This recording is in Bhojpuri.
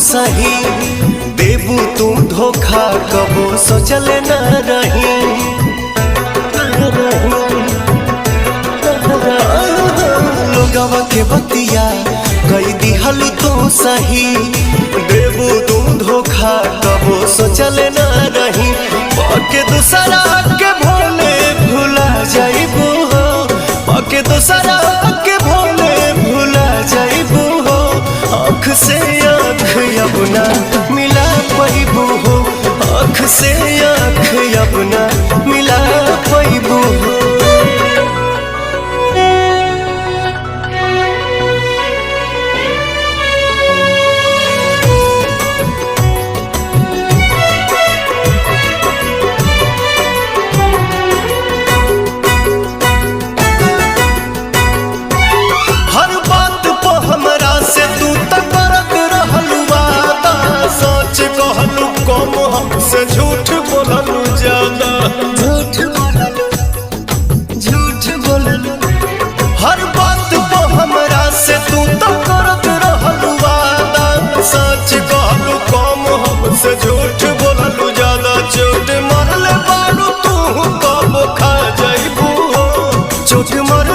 सही देबू तू धोखा कबो सोचल न रही। लोगवा के बतिया कई दिहल तू सही देबू तू धोखा कबो सोचल न रही। पके दूसरा के भोले भुला जाइबू हो, पके दूसरा के भोले भुला जाइबू हो। आँख से आँख अपना मिला पैबू हो, आँख से आँख अपना मिला पैबू हो। हर बात पे हमरा से तू तक करत रहलू वादा, सच कहलू कम हमसे झूठ बोललू ज्यादा। झूठ बोललू हर बात पे हमरा से तू तक करत रहलू वादा, सच कहलू कम हमसे झूठ बोललू ज्यादा। चोट मरले बारू तू कब खा जाइबू हो, चोट मर